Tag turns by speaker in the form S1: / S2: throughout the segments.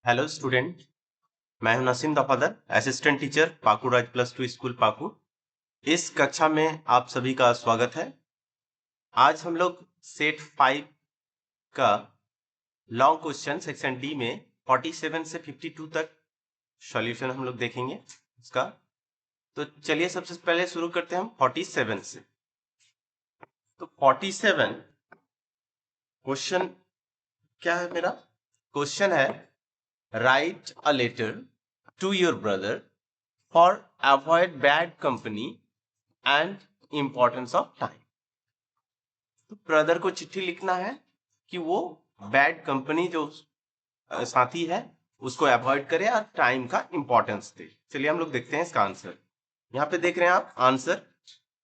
S1: Hello student. मैं हूं Naseem दफादर, assistant teacher Pakur राज +2 school Pakur. इस कक्षा में आप सभी का स्वागत है। आज हम लोग सेट 5 का लॉन्ग क्वेश्चन सेक्शन डी में 47 से 52 तक सॉल्यूशन हम लोग देखेंगे इसका। तो चलिए सबसे पहले शुरू करते हैं हम 47 से। तो 47 क्वेश्चन क्या है मेरा? क्वेश्चन है write a letter to your brother for avoid bad company and importance of time। तो ब्रदर को चिट्ठी लिखना है कि वो बैड कंपनी जो साथी है उसको अवॉइड करे और टाइम का इंपॉर्टेंस दे। चलिए हम लोग देखते हैं इसका आंसर। यहाँ पे देख रहे हैं आप आंसर।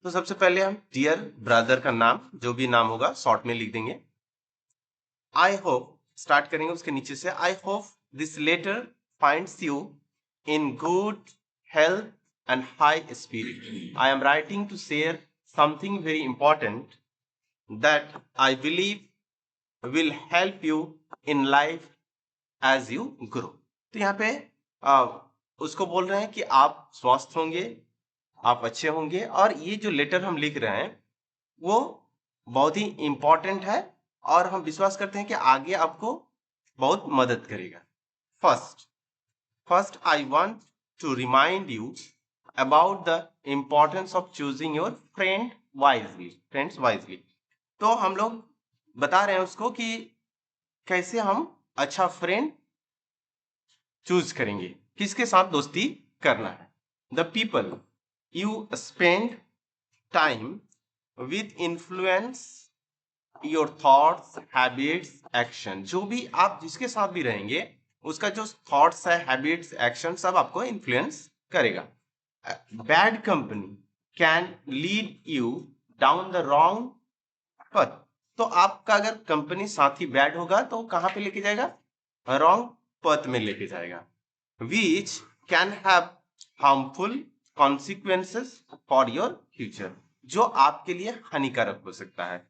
S1: तो सबसे पहले हम डियर ब्रदर का नाम, जो भी नाम होगा शॉर्ट में लिख देंगे। आई होप स्टार्ट करेंगे उसके नीचे से। I hope this letter finds you in good health and high spirit. I am writing to share something very important that I believe will help you in life as you grow। तो यहाँ पे उसको बोल रहे हैं कि आप स्वस्थ होंगे, आप अच्छे होंगे, और ये जो लेटर हम लिख रहे हैं वो बहुत ही इंपॉर्टेंट है और हम विश्वास करते हैं कि आगे आपको बहुत मदद करेगा। First, I want to remind you about the importance of choosing your friend wisely. Friends wisely। तो हम लोग बता रहे हैं उसको कि कैसे हम अच्छा फ्रेंड चूज करेंगे, किसके साथ दोस्ती करना है। The people you spend time with influence your thoughts, habits, action। जो भी आप जिसके साथ भी रहेंगे उसका जो थॉट्स है, हैबिट्स, एक्शन सब आपको इन्फ्लुएंस करेगा। Bad company can lead you down the wrong पथ। तो आपका अगर कंपनी साथी बैड होगा तो कहां पे लेके जाएगा? रॉन्ग पथ में लेके जाएगा। Which can have harmful consequences for your future, जो आपके लिए हानिकारक हो सकता है।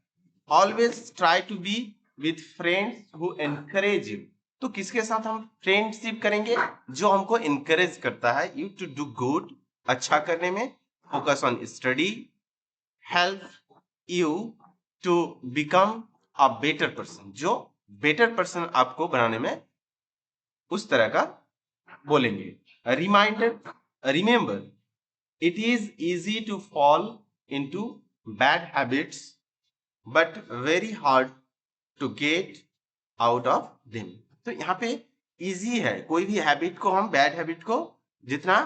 S1: Always try to be with friends who encourage you. तो किसके साथ हम फ्रेंडशिप करेंगे? जो हमको इनकरेज करता है यू टू डू गुड, अच्छा करने में, focus on study, help you to become a better person, जो बेटर पर्सन आपको बनाने में उस तरह का बोलेंगे। Remember it is easy to fall into bad habits but very hard to get out of them. तो यहाँ पे इजी है, कोई भी हैबिट को हम, बैड हैबिट को जितना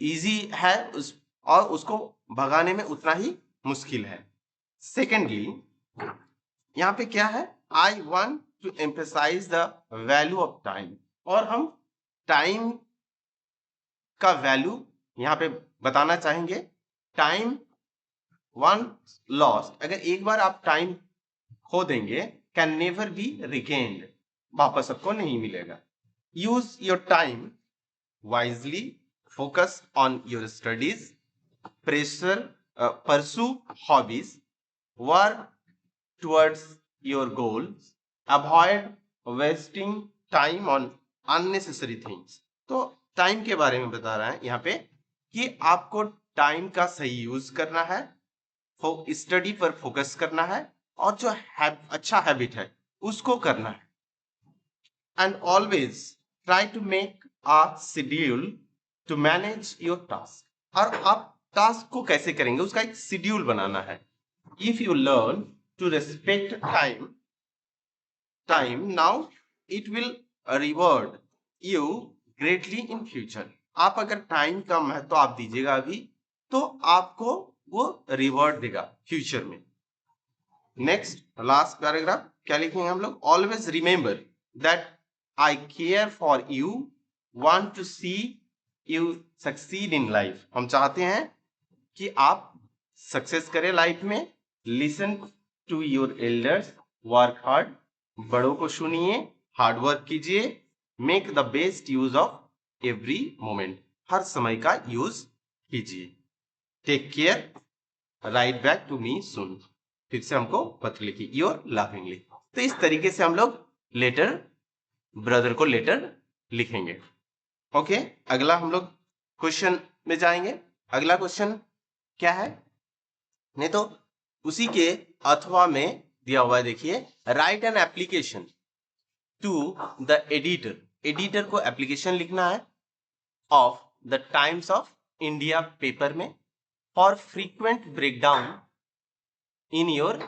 S1: इजी है और उसको भगाने में उतना ही मुश्किल है। सेकेंडली यहाँ पे क्या है? I want to emphasize the value of time. और हम टाइम का वैल्यू यहाँ पे बताना चाहेंगे। टाइम वंस लॉस्ट, अगर एक बार आप टाइम खो देंगे, कैन नेवर बी रिगेन्ड, वापस आपको नहीं मिलेगा। Use your time wisely, focus on your studies, pursue hobbies, work towards your goals, avoid wasting time on unnecessary things. तो टाइम के बारे में बता रहा है यहाँ पे कि आपको टाइम का सही यूज करना है, स्टडी पर फोकस करना है, और जो अच्छा हैबिट है उसको करना है। And always try to make a schedule to manage your task. और आप टास्क को कैसे करेंगे उसका एक शेड्यूल बनाना है। If you learn to respect time now, it will reward you greatly in future. आप अगर टाइम का महत्व आप दीजिएगा अभी, तो आपको वो रिवॉर्ड देगा फ्यूचर में। नेक्स्ट लास्ट पैराग्राफ क्या लिखेंगे हम लोग? Always remember that I care for you, want to see you succeed in life. हम चाहते हैं कि आप सक्सेस करें लाइफ में। Listen to your elders, work hard, बड़ों को सुनिए, हार्ड वर्क कीजिए, make the best use of every moment, हर समय का यूज कीजिए। Take care, write back to me soon. फिर से हमको पत्र लिखिए, योर लविंगली। तो इस तरीके से हम लोग लेटर, ब्रदर को लेटर लिखेंगे। ओके, अगला हम लोग क्वेश्चन में जाएंगे। अगला क्वेश्चन क्या है, नहीं तो उसी के अथवा में दिया हुआ है, देखिए, write an application to the editor. Editor को एप्लीकेशन लिखना है of the Times of India paper में for frequent breakdown in your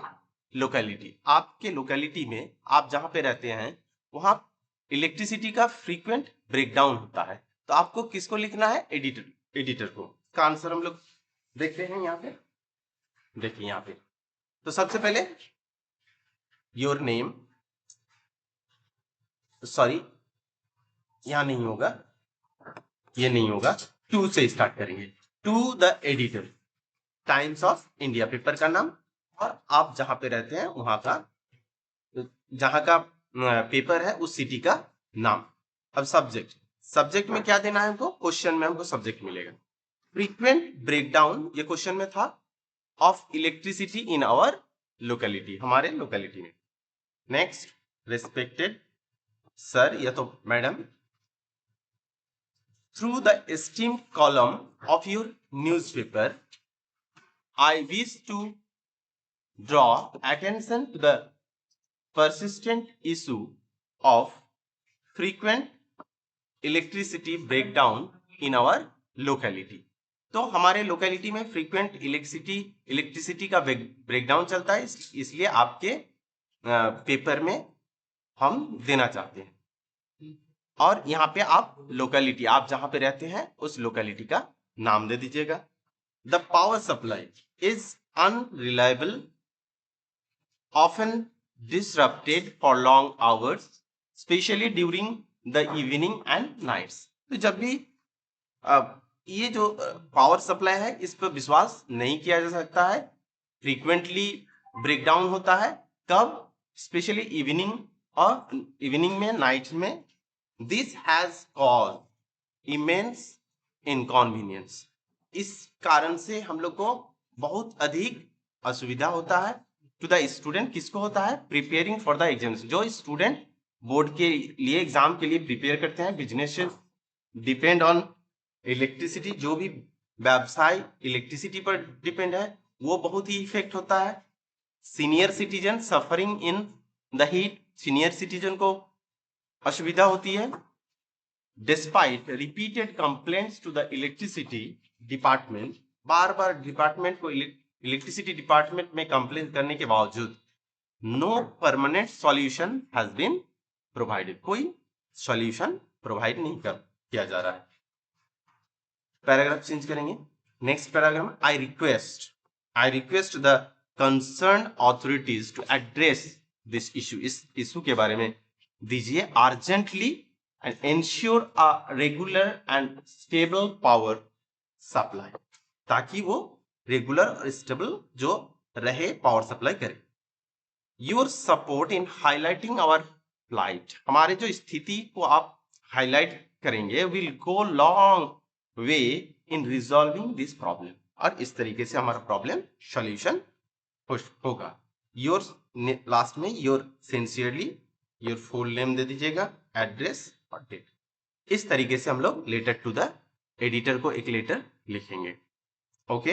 S1: locality. आपके लोकेलिटी में, आप जहां पे रहते हैं, वहां इलेक्ट्रिसिटी का फ्रीक्वेंट ब्रेकडाउन होता है। तो आपको किसको लिखना है, एडिटर को। इसका आंसर हम लोग देखते हैं यहाँ पे, देखिए यहाँ पे। तो सबसे पहले योर नेम, सॉरी यहां नहीं होगा, ये नहीं होगा, टू से स्टार्ट करेंगे। To the editor, Times of India paper का नाम, और आप जहां पे रहते हैं वहां का, जहां का पेपर है उस सिटी का नाम। अब सब्जेक्ट, सब्जेक्ट में क्या देना है हमको, क्वेश्चन में हमको सब्जेक्ट मिलेगा। फ्रीक्वेंट ब्रेकडाउन, ये क्वेश्चन में था, of electricity in our locality, हमारे लोकेलिटी में। नेक्स्ट, रेस्पेक्टेड सर या तो madam, through the esteemed column of your newspaper I wish to draw attention to the persistent issue of frequent electricity breakdown in our locality। तो हमारे locality में frequent electricity का breakdown चलता है, इसलिए आपके पेपर में हम देना चाहते हैं। और यहाँ पे आप लोकेलिटी, आप जहां पे रहते हैं उस लोकेलिटी का नाम दे दीजिएगा। The power supply is unreliable, often disrupted for long hours, especially during the evening and nights। तो जब भी ये जो पावर सप्लाई है, इस पर विश्वास नहीं किया जा सकता है, फ्रीक्वेंटली ब्रेकडाउन होता है। कब, स्पेशली इवनिंग और इवनिंग में, नाइट में। दिस हैज कॉज इमेंस इनकॉन्वीनियंस, इस कारण से हम लोग को बहुत अधिक असुविधा होता है। टू द स्टूडेंट, किसको होता है, प्रिपेयरिंग फॉर द एग्जाम, जो स्टूडेंट बोर्ड के लिए, एग्जाम के लिए प्रिपेयर करते हैं। बिजनेस डिपेंड ऑन इलेक्ट्रिसिटी, जो भी व्यवसाय इलेक्ट्रिसिटी पर डिपेंड है, वो बहुत ही इफेक्ट होता है। Senior citizen suffering in the heat, senior citizen को असुविधा होती है। Despite repeated complaints to the electricity department, बार बार डिपार्टमेंट को, इलेक्ट्रिसिटी डिपार्टमेंट में कंप्लेन करने के बावजूद, no permanent solution has been provided, कोई सॉल्यूशन प्रोवाइड नहीं किया जा रहा है। पैराग्राफ चेंज करेंगे। Next paragraph, I request the concern authorities to address this issue, इस इशू के बारे में दीजिए urgently and ensure a regular and stable power supply, ताकि वो रेगुलर और स्टेबल जो रहे पावर सप्लाई करे। Your support in highlighting our plight, हमारे जो स्थिति को आप हाईलाइट करेंगे, will go long way in resolving this problem, और इस तरीके से हमारा प्रॉब्लम सॉल्यूशन होगा। योर, लास्ट में your sincerely, your full name दे दीजिएगा, एड्रेस और डेट। इस तरीके से हम लोग लेटर टू द एडिटर को एक लेटर लिखेंगे। ओके,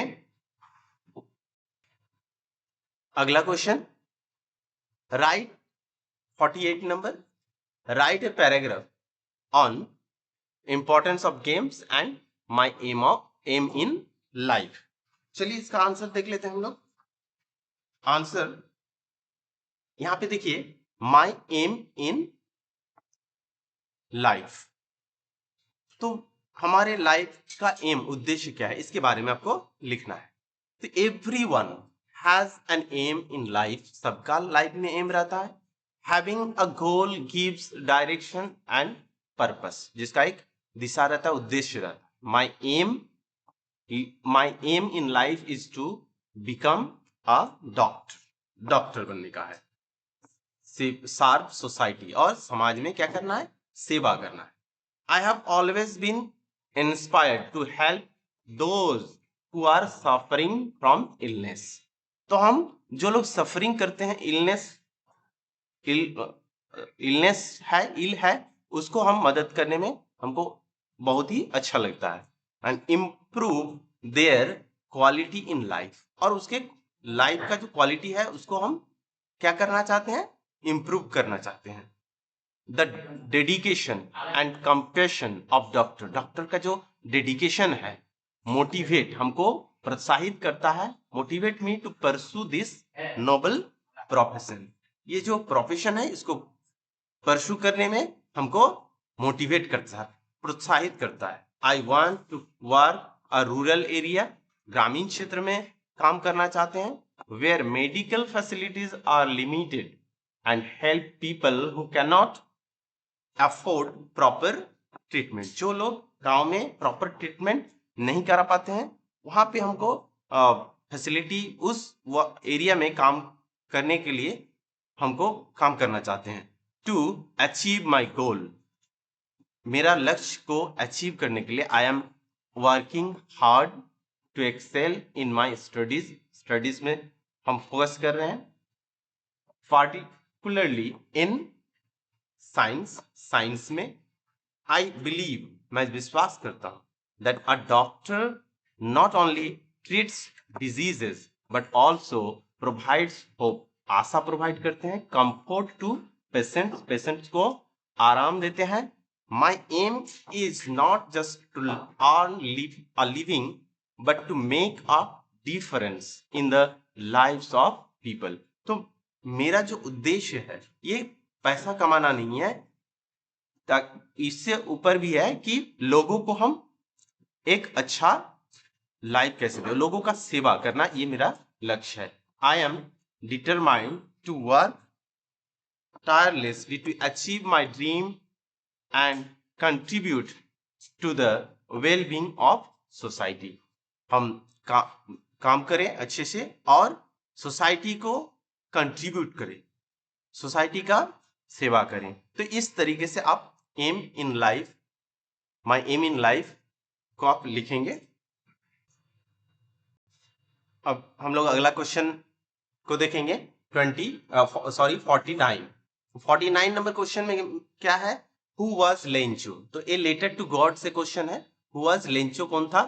S1: अगला question, write 48 number, write a paragraph on importance of games and my aim in life. चलिए इसका आंसर देख लेते हैं हम लोग। आंसर यहां पे देखिए, माई एम इन लाइफ, तो हमारे लाइफ का एम, उद्देश्य क्या है, इसके बारे में आपको लिखना है। तो everyone has an aim in life, सबका लाइफ में एम रहता है। Having a goal gives direction and purpose, जिसका एक दिशा रहता है, उद्देश्य रहता है। My aim in life is to become a doctor, doctor बनने का है। सर्व सोसाइटी, और समाज में क्या करना है, सेवा करना है। I have always been inspired to help those who are suffering from illness। तो हम जो लोग सफरिंग करते हैं, इलनेस है, इल है, उसको हम मदद करने में हमको बहुत ही अच्छा लगता है। And improve their quality in life, और उसके लाइफ का जो क्वालिटी है उसको हम क्या करना चाहते हैं, इम्प्रूव करना चाहते हैं। The dedication and compassion of doctor, doctor का जो डेडिकेशन है, मोटिवेट हमको प्रोत्साहित करता है, motivate me to pursue this noble profession, ये जो प्रोफेशन है इसको परस्यू करने में हमको मोटिवेट करता है, प्रोत्साहित करता है। I want to work a rural area, ग्रामीण क्षेत्र में काम करना चाहते हैं, where medical facilities are limited and help people who can not afford proper treatment, जो लोग गांव में प्रॉपर ट्रीटमेंट नहीं करा पाते हैं, वहां पे हमको फैसिलिटी उस एरिया में काम करने के लिए हमको काम करना चाहते हैं। टू अचीव माई गोल, मेरा लक्ष्य को अचीव करने के लिए I am working hard to excel in my studies, studies में हम फोकस कर रहे हैं, पार्टिकुलरली इन साइंस, साइंस में। आई बिलीव, मैं विश्वास करता हूं that a doctor not only treats diseases but also provides hope, Asha provide करते हैं, कंफर्ट टू पेशेंट्स, पेशेंट्स को आराम देते हैं। My aim is not just to earn a living but to make a difference in the lives of people. तो मेरा जो उद्देश्य है ये पैसा कमाना नहीं है, इससे ऊपर भी है कि लोगों को हम एक अच्छा लाइफ कैसे दे, लोगों का सेवा करना, ये मेरा लक्ष्य है। I am determined to work tirelessly to achieve my dream and contribute to the well-being of society। हम काम करें अच्छे से और सोसाइटी को कंट्रीब्यूट करें, सोसाइटी का सेवा करें। तो इस तरीके से आप aim in life, my aim in life को आप लिखेंगे। अब हम लोग अगला क्वेश्चन को देखेंगे, 49 नंबर क्वेश्चन में क्या है, हु वाज लेंचो। तो ए लेटर टू गॉड से क्वेश्चन है, हु वाज लेंचो कौन था,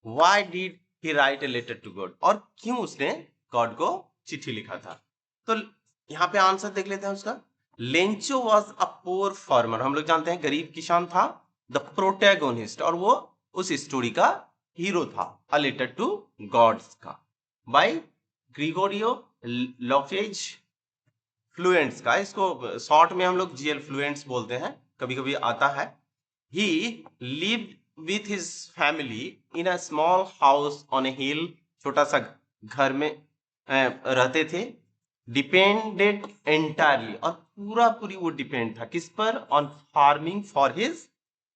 S1: why did he write a letter to God, और क्यों उसने गॉड को चिट्ठी लिखा था। तो यहाँ पे आंसर देख लेते हैं उसका। Lencho was a poor farmer, हम लोग जानते हैं गरीब किसान था, द प्रोटैगोनिस्ट, और वो उस स्टोरी का हीरो था, अ लेटर टू गॉड्स का, बाय ग्रिगोरियो लोपेज फ्लुएंट्स का, इसको शॉर्ट में हम लोग जीएल फ्लुएंट्स बोलते हैं, कभी कभी आता है। He lived with his family in a small house on a hill, छोटा सा घर में रहते थे। डिपेंडेड एंटायरली, और पूरा पूरी वो डिपेंड था किस पर, on farming for his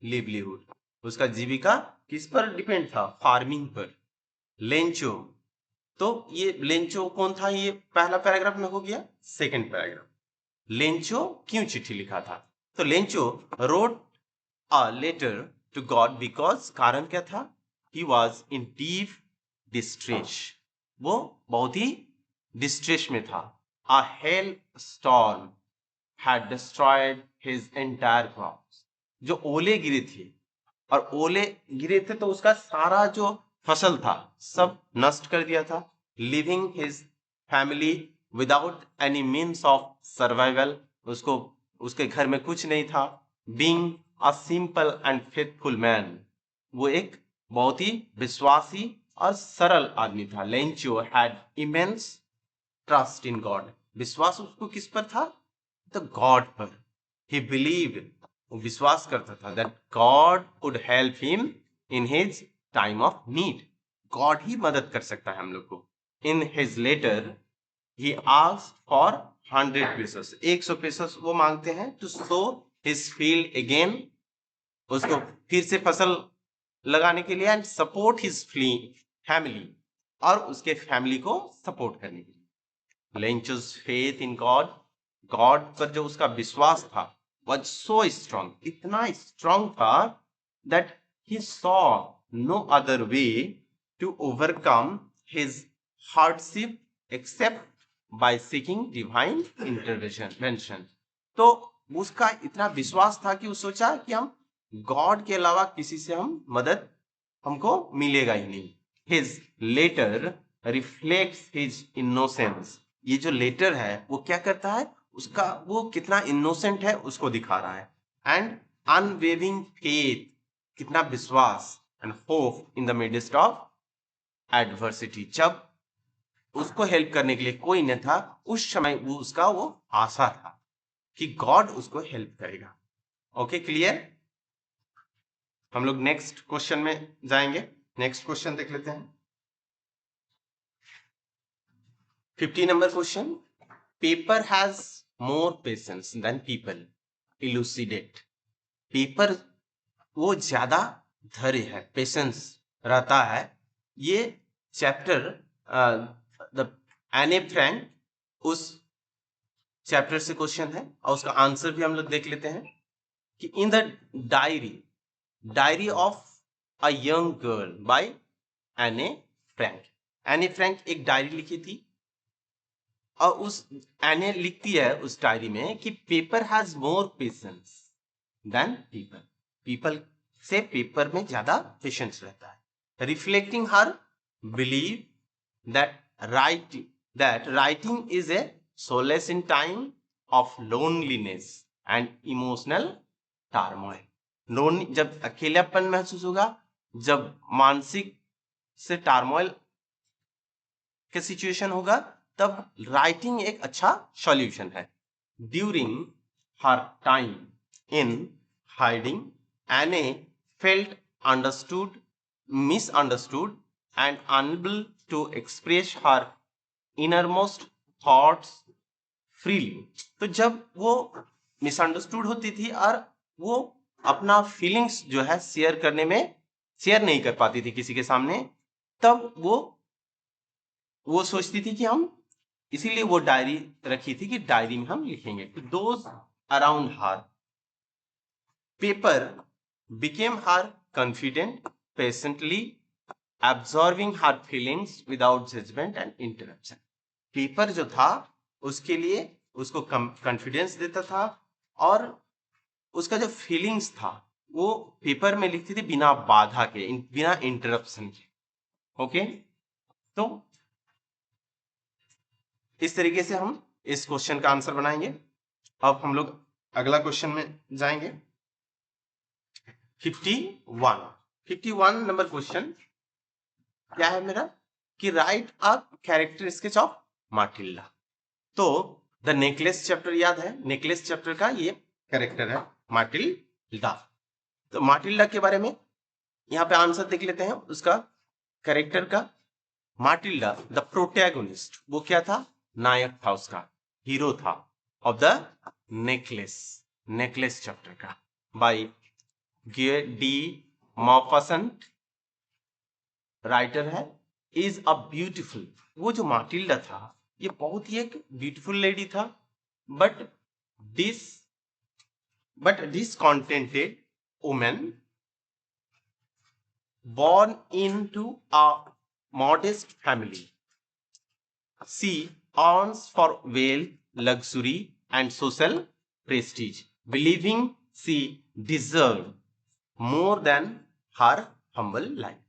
S1: livelihood, उसका जीविका किस पर डिपेंड था, फार्मिंग पर। लेंचो, तो ये लेंचो कौन था, ये पहला पैराग्राफ में हो गया। सेकंड पैराग्राफ, लेंचो क्यों चिट्ठी लिखा था। तो Lencho wrote a letter to God because, कारण क्या था, he was in deep distress, वो बहुत ही डिस्ट्रेस में था। A hail storm had destroyed his entire crops, जो ओले गिरे थे, और ओले गिरे थे तो उसका सारा जो फसल था सब नष्ट कर दिया था। Living his family without any means of survival, उसको उसके घर में कुछ नहीं था। Being a simple and faithful man, वो एक बहुत ही विश्वासी और सरल आदमी था। Lencho had immense trust in God, विश्वास उसको किस पर था, तो गॉड पर। ही बिलीव, वो विश्वास करता था that God would help him in his time of need, God ही मदद कर सकता है हम लोग को। In his letter he asked for 100 pesos, 100 pesos वो मांगते हैं, to sow his field again, उसको फिर से फसल लगाने के लिए, एंड सपोर्ट हिज फैमिली, और उसके फैमिली को सपोर्ट करने के लिए। लेंचो's faith in God, गॉड पर जो उसका विश्वास था was so strong, इतना स्ट्रांग था that he saw no other way to overcome his hardship except by seeking divine intervention। तो उसका इतना विश्वास था कि वो सोचा कि हम गॉड के अलावा किसी से हम मदद हमको मिलेगा ही नहीं। His letter reflects his innocence. ये जो लेटर है वो क्या करता है, उसका वो कितना इनोसेंट है उसको दिखा रहा है। एंड अनवेविंग फेथ, कितना विश्वास and hope in the midst of adversity. जब उसको हेल्प करने के लिए कोई न था, उस समय वो उसका वो आशा था कि गॉड उसको हेल्प करेगा। Okay, clear. हम लोग नेक्स्ट क्वेश्चन में जाएंगे। नेक्स्ट क्वेश्चन देख लेते हैं। 50 number question. Paper has more patience than people, elucidate. Paper वो ज्यादा धैर्य है, पेशेंस रहता है। ये चैप्टर द एने फ्रैंक उस चैप्टर से क्वेश्चन है, और उसका आंसर भी हम लोग देख लेते हैं कि in the diary of a young girl by Anne Frank. Anne Frank एक डायरी लिखी थी, और उस एने लिखती है उस डायरी में कि paper has more patience than people. People से पेपर में ज्यादा पेशेंस रहता है। Reflecting her belief that writing is a solace in time of loneliness and emotional turmoil. Lone, जब अकेलापन महसूस होगा, जब मानसिक से टार्मोइल के सिचुएशन होगा, तब राइटिंग एक अच्छा सॉल्यूशन है। During her time in hiding, Anne felt understood, misunderstood and unable to express her innermost thoughts freely. तो जब वो मिसअंडरस्टूड होती थी और वो अपना फीलिंग्स जो है शेयर नहीं कर पाती थी किसी के सामने, तब वो सोचती थी कि हम, इसीलिए वो डायरी रखी थी कि डायरी में हम लिखेंगे। तो those around her, paper became her confident, patiently absorbing her feelings without judgment and interruption। Paper जो था उसके लिए उसको कॉन्फिडेंस देता था, और उसका जो फीलिंग्स था वो पेपर में लिखती थी बिना बाधा के, बिना इंटरप्शन के। ओके, तो इस तरीके से हम इस क्वेश्चन का आंसर बनाएंगे। अब हम लोग अगला क्वेश्चन में जाएंगे। 51 नंबर क्वेश्चन क्या है मेरा कि right a character sketch of माटिल्डा। तो द नेकलेस चैप्टर याद है, नेकलेस चैप्टर का ये कैरेक्टर है माटिल्डा। तो माटिल्डा के बारे में यहाँ पे आंसर देख लेते हैं उसका कैरेक्टर का। माटिल्डा द प्रोटैगोनिस्ट, वो क्या था, नायक था, उसका हीरो था ऑफ द नेकलेस चैप्टर का, बाय डी मॉफसेंट राइटर है। इज अ ब्यूटीफुल, वो जो माटिल्डा था ये बहुत ही एक ब्यूटीफुल लेडी था, but discontented woman born into a modest family. She earns for wealth, luxury and social prestige, believing she deserved more than her humble life।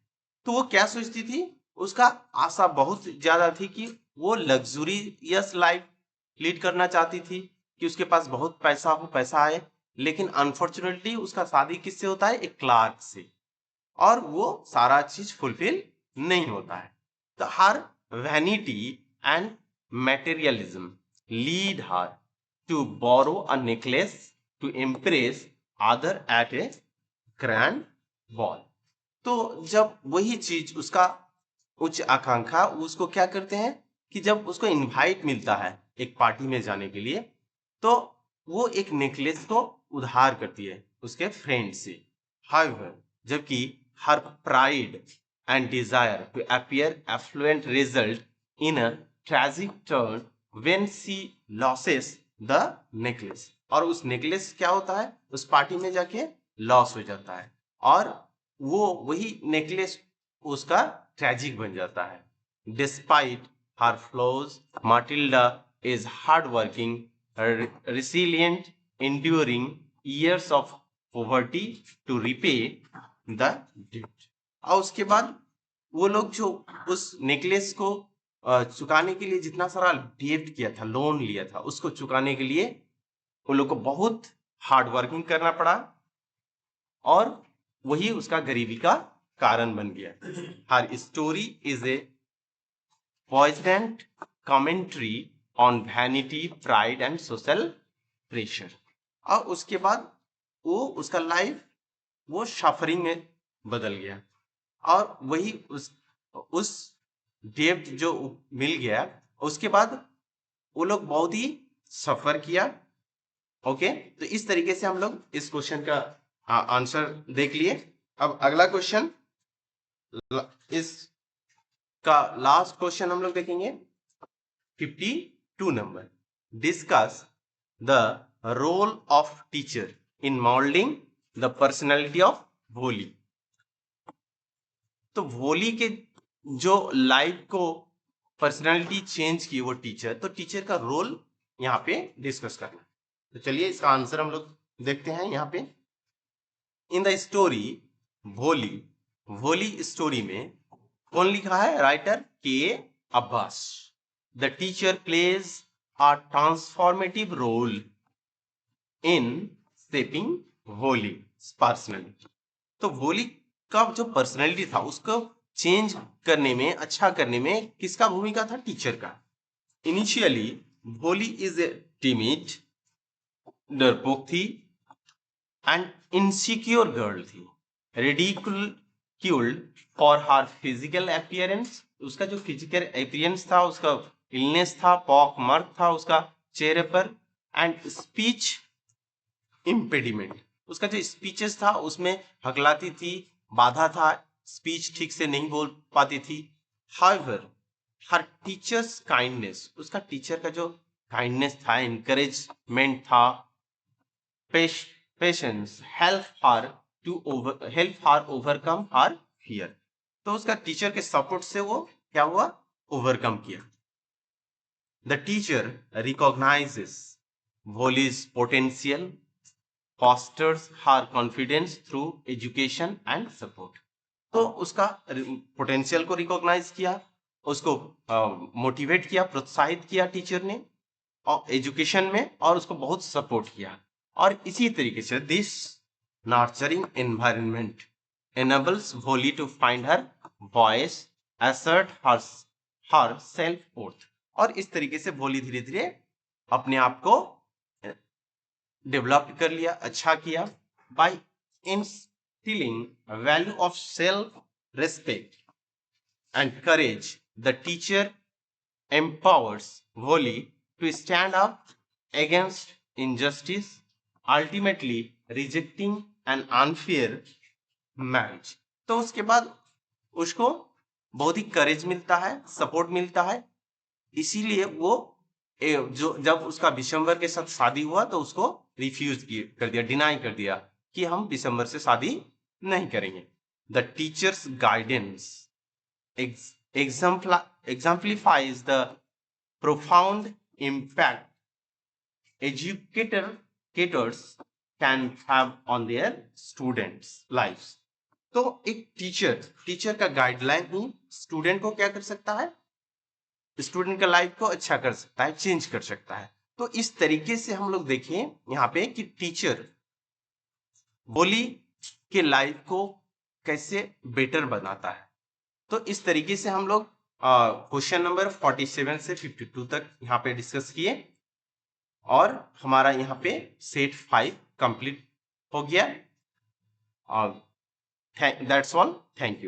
S1: तो वो क्या सोचती थी, उसका आशा बहुत ज्यादा थी कि वो लग्जूरियस लाइफ लीड करना चाहती थी, कि उसके पास बहुत पैसा हो, पैसा आए। लेकिन अनफॉर्चुनेटली उसका शादी किससे होता है, एक क्लार्क से, और वो सारा चीज फुलफिल नहीं होता है। तो her vanity and materialism lead her to borrow a necklace to impress other at a grand ball. तो जब वही चीज, उसका उच्च आकांक्षा, उसको क्या करते हैं कि जब उसको इनवाइट मिलता है एक पार्टी में जाने के लिए, तो वो एक नेकलेस को उधार करती है उसके फ्रेंड से। हाउएवर, जबकि her pride and desire to appear affluent result in a tragic turn when she loses the necklace. और उस नेकलेस क्या होता है, उस पार्टी में जाके लॉस हो जाता है, और वो वही नेकलेस उसका ट्रेजिक बन जाता है। Despite her flaws, माटिल्डा is hard working, resilient enduring years of poverty to repay the debt। और उसके बाद वो लोग जो उस नेकलेस को चुकाने के लिए जितना सारा डेट किया था, लोन लिया था, उसको चुकाने के लिए उन लोग को बहुत हार्ड वर्किंग करना पड़ा और वही उसका गरीबी का कारण बन गया। Her story is a poignant commentary on vanity, pride and social pressure। और उसके बाद वो उसका लाइफ वो सफरिंग में बदल गया और वही उस डेब्ट जो मिल गया उसके बाद वो लोग बहुत ही सफर किया। ओके, तो इस तरीके से हम लोग इस क्वेश्चन का आंसर देख लिए। अब अगला क्वेश्चन, इस का लास्ट क्वेश्चन हम लोग देखेंगे 52 number. Discuss the role of teacher in moulding the personality of Bholi. तो भोली के जो लाइफ को पर्सनैलिटी चेंज की वो टीचर, तो टीचर का रोल यहाँ पे डिस्कस करना। तो चलिए इसका आंसर हम लोग देखते हैं यहाँ पे। इन द स्टोरी भोली, भोली स्टोरी में कौन लिखा है? Writer K Abbas. The teacher plays a transformative role in shaping Bholi personality. तो भोली का जो पर्सनैलिटी था उसको चेंज करने में, अच्छा करने में किसका भूमिका था? टीचर का। इनिशियली भोली इज ए टिमिड, डरपोक थी एंड इनसिक्योर गर्ल थी, रिडिकुल्ड फॉर हर फिजिकल अपीयरेंस। उसका जो फिजिकल अपीयरेंस था, उसका इलनेस था, पॉक मार्क था उसका चेहरे पर, एंड स्पीच इम्पेडिमेंट, उसका जो स्पीचेस था उसमें हकलाती थी, बाधा था, स्पीच ठीक से नहीं बोल पाती थी। हाउएवर हर टीचर्स काइंडनेस, उसका टीचर का जो काइंडनेस था, इनकरेजमेंट था, पेशेंस हेल्प हर ओवरकम हर फियर। तो उसका टीचर के सपोर्ट से वो क्या हुआ? ओवरकम किया। The teacher recognises Bholi's potential, fosters her confidence through education and support। तो उसका पोटेंशियल को रिकॉग्नाइज किया, उसको मोटिवेट किया, प्रोत्साहित किया टीचर ने और एजुकेशन में, और उसको बहुत सपोर्ट किया। और इसी तरीके से this nurturing environment enables Bholi to find her voice, assert her self worth। और इस तरीके से भोली धीरे धीरे अपने आप को डेवलप कर लिया, अच्छा किया। By instilling value of self respect and courage, the teacher empowers Volley to stand up against injustice, ultimately rejecting an unfair marriage। तो उसके बाद उसको बहुत ही करेज मिलता है, सपोर्ट मिलता है, इसीलिए वो जो जब उसका विशंबर के साथ शादी हुआ तो उसको रिफ्यूज कर दिया, डिनाई कर दिया कि हम विशंबर से शादी नहीं करेंगे। The teachers guidance exemplifies the profound impact educators can have on their students lives। तो एक टीचर का गाइडलाइन ही स्टूडेंट को क्या कर सकता है? स्टूडेंट का लाइफ को अच्छा कर सकता है, चेंज कर सकता है। तो इस तरीके से हम लोग देखें यहाँ पे कि टीचर भोली के लाइफ को कैसे बेटर बनाता है। तो इस तरीके से हम लोग क्वेश्चन नंबर 47 से 52 तक यहाँ पे डिस्कस किए और हमारा यहाँ पे सेट 5 कंप्लीट हो गया। That's all, thank you.